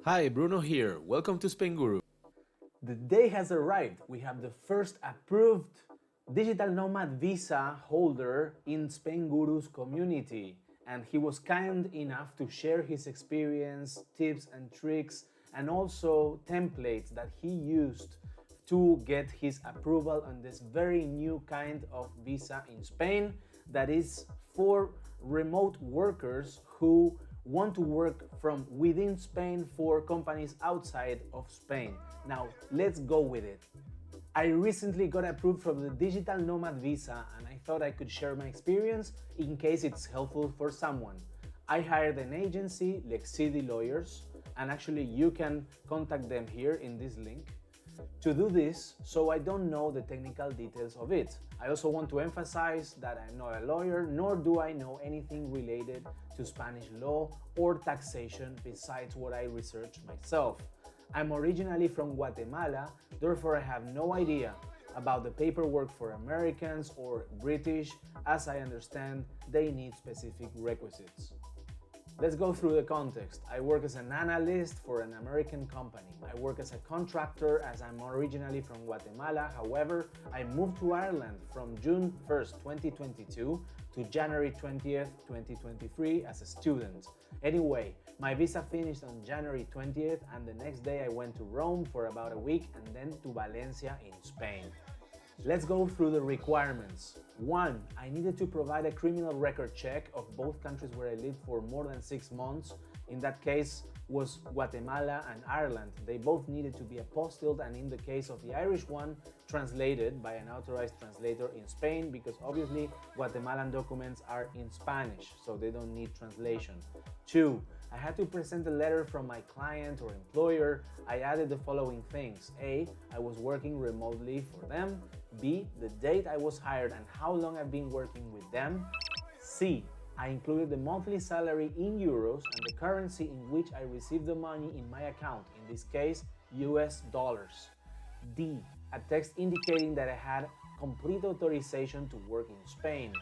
Hi, Bruno here. Welcome to Spainguru. The day has arrived. We have the first approved digital nomad visa holder in Spainguru's community, and he was kind enough to share his experience, tips and tricks, and also templates that he used to get his approval on this very new kind of visa in Spain that is for remote workers who want to work from within Spain for companies outside of Spain. Now, let's go with it. I recently got approved from the Digital Nomad Visa and I thought I could share my experience in case it's helpful for someone. I hired an agency, Lexidi Lawyers, and actually you can contact them here in this link to do this, so I don't know the technical details of it. I also want to emphasize that I'm not a lawyer, nor do I know anything related to Spanish law or taxation besides what I researched myself. I'm originally from Guatemala, therefore I have no idea about the paperwork for Americans or British. As I understand, they need specific requisites. Let's go through the context. I work as an analyst for an American company. I work as a contractor as I'm originally from Guatemala. However, I moved to Ireland from June 1st, 2022 to January 20th, 2023 as a student. Anyway, my visa finished on January 20th and the next day I went to Rome for about a week and then to Valencia in Spain. Let's go through the requirements. 1. I needed to provide a criminal record check of both countries where I lived for more than 6 months. In that case was Guatemala and Ireland. They both needed to be apostilled, and in the case of the Irish one, translated by an authorized translator in Spain, because obviously Guatemalan documents are in Spanish, so they don't need translation. 2. I had to present a letter from my client or employer. I added the following things. A. I was working remotely for them. B. The date I was hired and how long I've been working with them. C. I included the monthly salary in euros and the currency in which I received the money in my account, in this case, US dollars. D. A text indicating that I had complete authorization to work in Spain.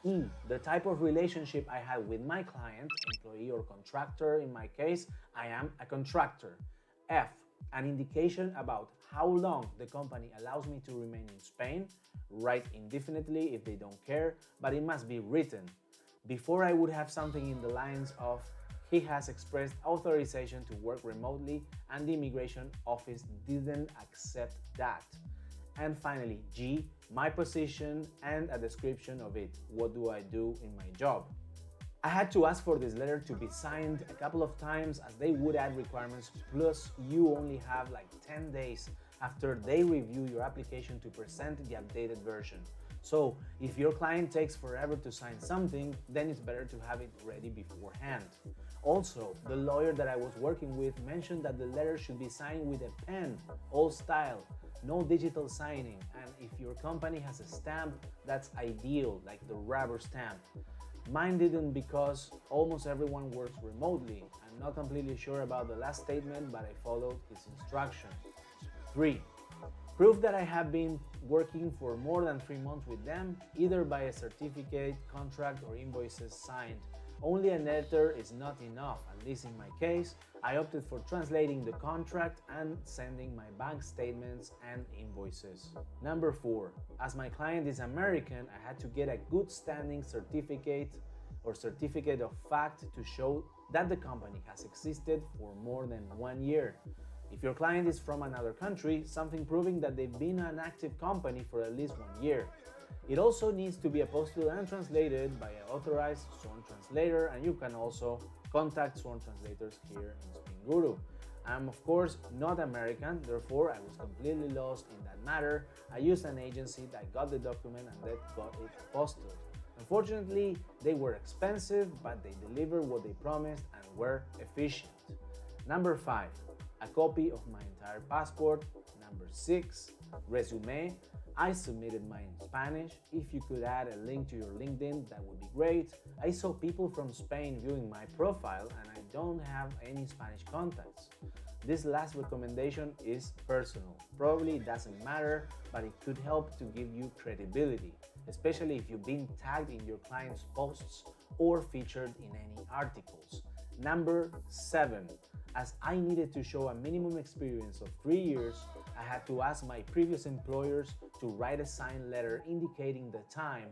E. The type of relationship I had with my client, employee or contractor. In my case, I am a contractor. F. An indication about how long the company allows me to remain in Spain. Write indefinitely if they don't care, but it must be written. Before I would have something in the lines of he has expressed authorization to work remotely and the immigration office didn't accept that. And finally, G, my position and a description of it. What do I do in my job? I had to ask for this letter to be signed a couple of times as they would add requirements, plus you only have like 10 days after they review your application to present the updated version. So if your client takes forever to sign something, then it's better to have it ready beforehand. Also, the lawyer that I was working with mentioned that the letter should be signed with a pen, old style, no digital signing, and if your company has a stamp, that's ideal, like the rubber stamp. Mine didn't because almost everyone works remotely. I'm not completely sure about the last statement, but I followed his instruction. 3. Proof that I have been working for more than 3 months with them, either by a certificate, contract, or invoices signed. Only a letter is not enough, at least in my case. I opted for translating the contract and sending my bank statements and invoices. Number 4. As my client is American, I had to get a good standing certificate or certificate of fact to show that the company has existed for more than 1 year. If your client is from another country, something proving that they've been an active company for at least 1 year. It also needs to be apostilled and translated by an authorized sworn translator, and you can also contact sworn translators here in Spainguru. I'm of course not American, therefore I was completely lost in that matter. I used an agency that got the document and that got it apostilled. Unfortunately, they were expensive, but they delivered what they promised and were efficient. Number 5. A copy of my entire passport. Number 6. Resume. I submitted mine in Spanish. If you could add a link to your LinkedIn, that would be great. I saw people from Spain viewing my profile and I don't have any Spanish contacts. This last recommendation is personal. Probably it doesn't matter, but it could help to give you credibility, especially if you've been tagged in your client's posts or featured in any articles. Number 7. As I needed to show a minimum experience of 3 years, I had to ask my previous employers to write a signed letter indicating the time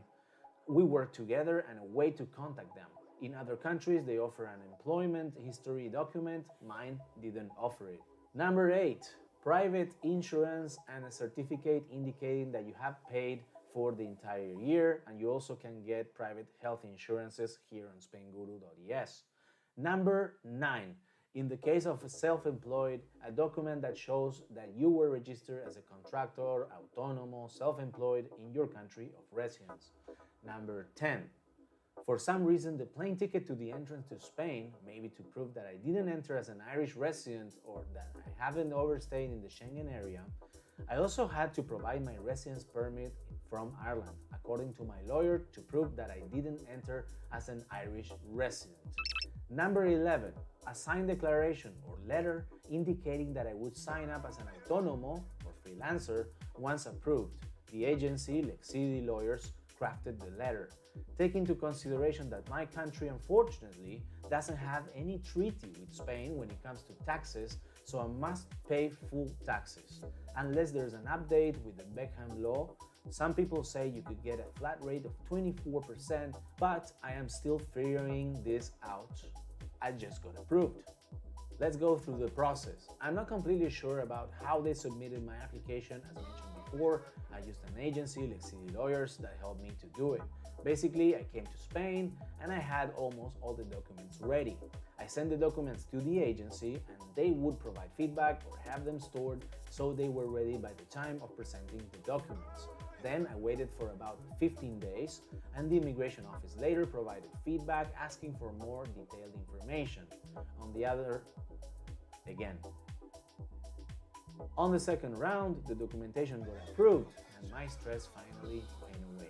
we worked together and a way to contact them. In other countries, they offer an employment history document. Mine didn't offer it. Number 8, private insurance and a certificate indicating that you have paid for the entire year, and you also can get private health insurances here on Spainguru.es. Number 9, in the case of a self-employed, a document that shows that you were registered as a contractor, autónomo, self-employed in your country of residence. Number 10, for some reason the plane ticket to the entrance to Spain, maybe to prove that I didn't enter as an Irish resident or that I haven't overstayed in the Schengen area, I also had to provide my residence permit from Ireland, according to my lawyer, to prove that I didn't enter as an Irish resident. Number 11, a signed declaration or letter indicating that I would sign up as an autónomo or freelancer once approved. The agency, Lexidi Lawyers, crafted the letter. Take into consideration that my country, unfortunately, doesn't have any treaty with Spain when it comes to taxes, so I must pay full taxes. Unless there's an update with the Beckham law, some people say you could get a flat rate of 24%, but I am still figuring this out. I just got approved. Let's go through the process. I'm not completely sure about how they submitted my application. As mentioned before, I used an agency, Lexidi Lawyers, that helped me to do it. Basically, I came to Spain and I had almost all the documents ready. I sent the documents to the agency and they would provide feedback or have them stored so they were ready by the time of presenting the documents. Then I waited for about 15 days and the immigration office later provided feedback asking for more detailed information. On the second round, the documentation got approved and my stress finally went away.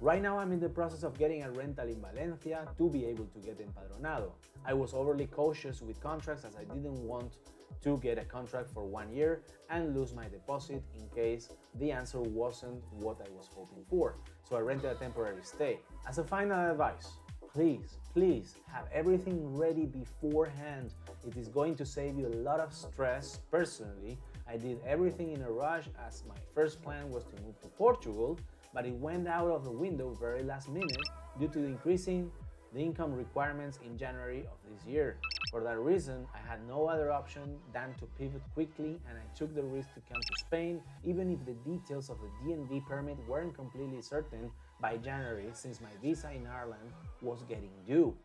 Right now I'm in the process of getting a rental in Valencia to be able to get empadronado. I was overly cautious with contracts as I didn't want to get a contract for 1 year and lose my deposit in case the answer wasn't what I was hoping for. So I rented a temporary stay. As a final advice, please have everything ready beforehand. It is going to save you a lot of stress. Personally, I did everything in a rush as my first plan was to move to Portugal, but it went out of the window very last minute due to increasing the income requirements in January of this year. For that reason, I had no other option than to pivot quickly and I took the risk to come to Spain, even if the details of the DNV permit weren't completely certain by January since my visa in Ireland was getting due.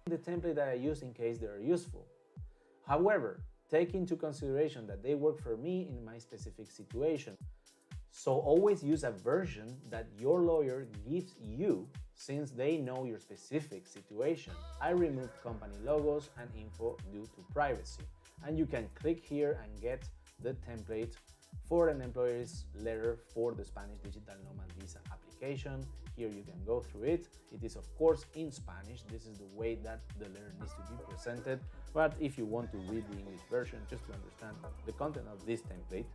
The template that I use in case they are useful. However, take into consideration that they work for me in my specific situation. So always use a version that your lawyer gives you since they know your specific situation. I removed company logos and info due to privacy. And you can click here and get the template for an employer's letter for the Spanish Digital Nomad Visa application. Here you can go through it. It is of course in Spanish. This is the way that the letter needs to be presented. But if you want to read the English version just to understand the content of this template,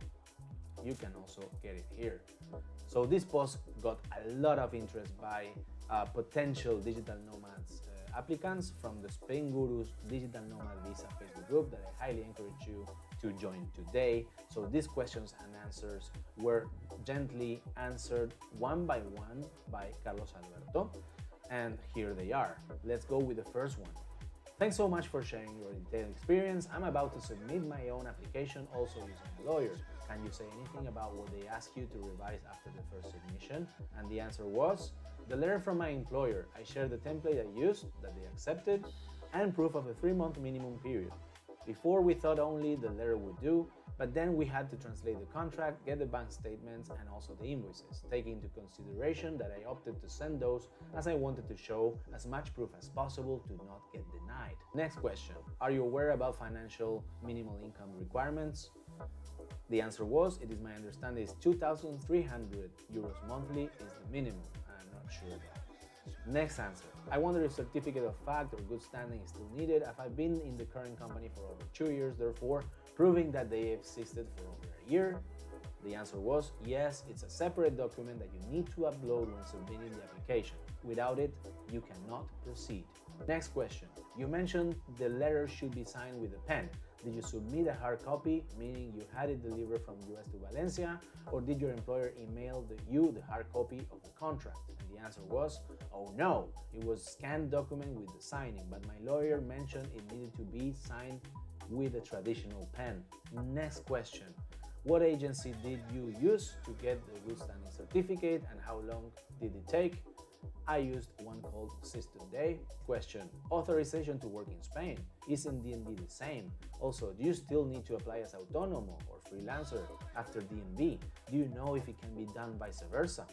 you can also get it here. So this post got a lot of interest by potential digital nomads applicants from the Spainguru's Digital Nomad Visa Facebook group that I highly encourage you to join today. So these questions and answers were gently answered one by one by Carlos Alberto, and here they are. Let's go with the first one. Thanks so much for sharing your detailed experience. I'm about to submit my own application also using a lawyer. Can you say anything about what they ask you to revise after the first submission? And the answer was, the letter from my employer. I shared the template I used, that they accepted, and proof of a 3-month minimum period. Before we thought only the letter would do, but then we had to translate the contract, get the bank statements, and also the invoices, taking into consideration that I opted to send those as I wanted to show as much proof as possible to not get denied. Next question, are you aware about financial minimal income requirements? The answer was, it is my understanding is 2,300 euros monthly is the minimum. I'm not sure about that. Next answer, I wonder if certificate of fact or good standing is still needed if I've been in the current company for over 2 years, therefore proving that they existed for over a year. The answer was yes, it's a separate document that you need to upload when submitting the application. Without it, you cannot proceed. Next question, you mentioned the letter should be signed with a pen. Did you submit a hard copy, meaning you had it delivered from US to Valencia, or did your employer email you the hard copy of the contract? And the answer was, oh no, it was a scanned document with the signing, but my lawyer mentioned it needed to be signed with a traditional pen. Next question. What agency did you use to get the good standing certificate and how long did it take? I used one called System Day. Question. Authorization to work in Spain. Isn't DNB the same? Also, do you still need to apply as autónomo or freelancer after DNB? Do you know if it can be done vice versa?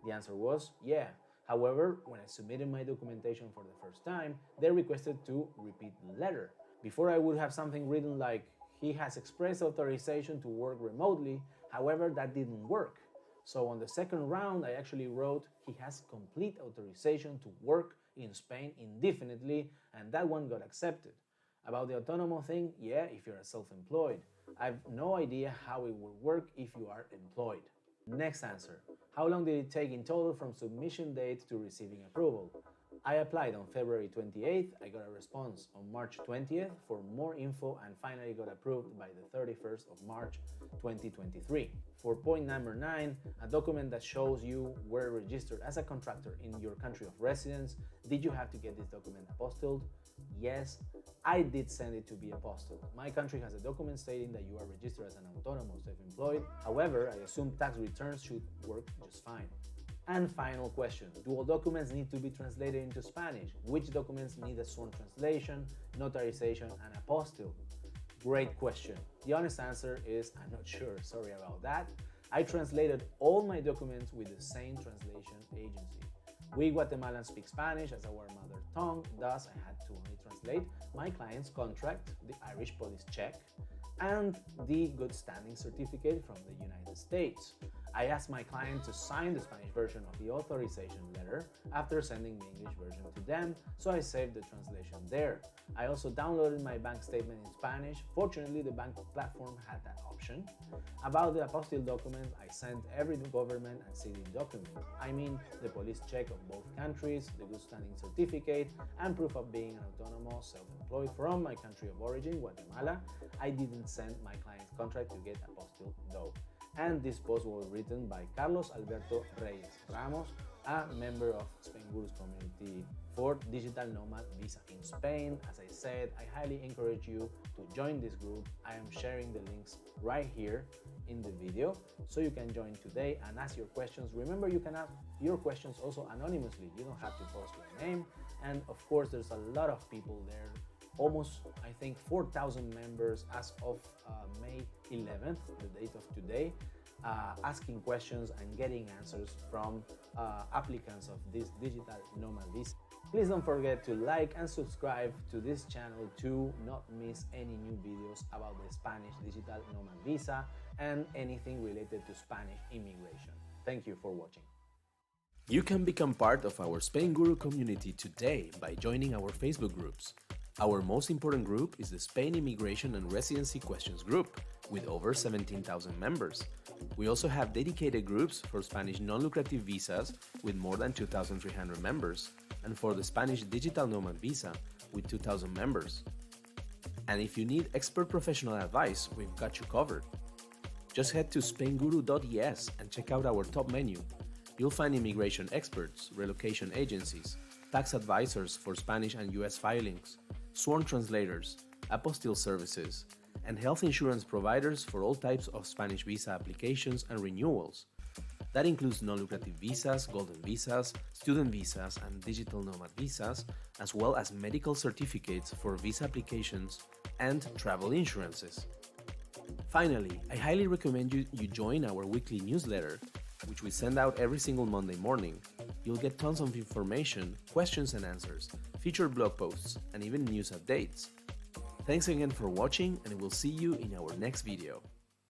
The answer was yeah. However, when I submitted my documentation for the first time, they requested to repeat the letter. Before I would have something written like, he has expressed authorization to work remotely, however, that didn't work. So on the second round, I actually wrote, he has complete authorization to work in Spain indefinitely, and that one got accepted. About the autonomo thing, yeah, if you're self-employed. I have no idea how it will work if you are employed. Next answer. How long did it take in total from submission date to receiving approval? I applied on February 28th, I got a response on March 20th for more info and finally got approved by the 31st of March 2023. For point number 9, a document that shows you were registered as a contractor in your country of residence. Did you have to get this document apostilled? Yes, I did send it to be apostilled. My country has a document stating that you are registered as an autonomous self-employed. However, I assume tax returns should work just fine. And final question, do all documents need to be translated into Spanish? Which documents need a sworn translation, notarization, and apostille? Great question. The honest answer is I'm not sure, sorry about that. I translated all my documents with the same translation agency. We Guatemalans speak Spanish as our mother tongue, thus I had to only translate my client's contract, the Irish police check, and the good standing certificate from the United States. I asked my client to sign the Spanish version of the authorization letter after sending the English version to them, so I saved the translation there. I also downloaded my bank statement in Spanish. Fortunately, the bank platform had that option. About the apostille documents, I sent every government and city document. I mean, the police check of both countries, the good standing certificate, and proof of being an autonomous self-employed from my country of origin, Guatemala. I didn't send my client's contract to get apostille though. And this post was written by Carlos Alberto Reyes Ramos, a member of Spainguru's community for Digital Nomad Visa in Spain. As I said, I highly encourage you to join this group. I am sharing the links right here in the video, so you can join today and ask your questions. Remember, you can ask your questions also anonymously. You don't have to post your name. And of course, there's a lot of people there. Almost, I think, 4,000 members as of May 11th, the date of today, asking questions and getting answers from applicants of this Digital Nomad Visa. Please don't forget to like and subscribe to this channel to not miss any new videos about the Spanish Digital Nomad Visa and anything related to Spanish immigration. Thank you for watching. You can become part of our Spainguru community today by joining our Facebook groups. Our most important group is the Spain Immigration and Residency Questions group, with over 17,000 members. We also have dedicated groups for Spanish non-lucrative visas with more than 2,300 members, and for the Spanish Digital Nomad Visa with 2,000 members. And if you need expert professional advice, we've got you covered. Just head to spainguru.es and check out our top menu. You'll find immigration experts, relocation agencies, tax advisors for Spanish and US filings, sworn translators, apostille services, and health insurance providers for all types of Spanish visa applications and renewals. That includes non-lucrative visas, golden visas, student visas, and digital nomad visas, as well as medical certificates for visa applications and travel insurances. Finally, I highly recommend you join our weekly newsletter, which we send out every single Monday morning. You'll get tons of information, questions and answers, featured blog posts, and even news updates. Thanks again for watching, and we'll see you in our next video.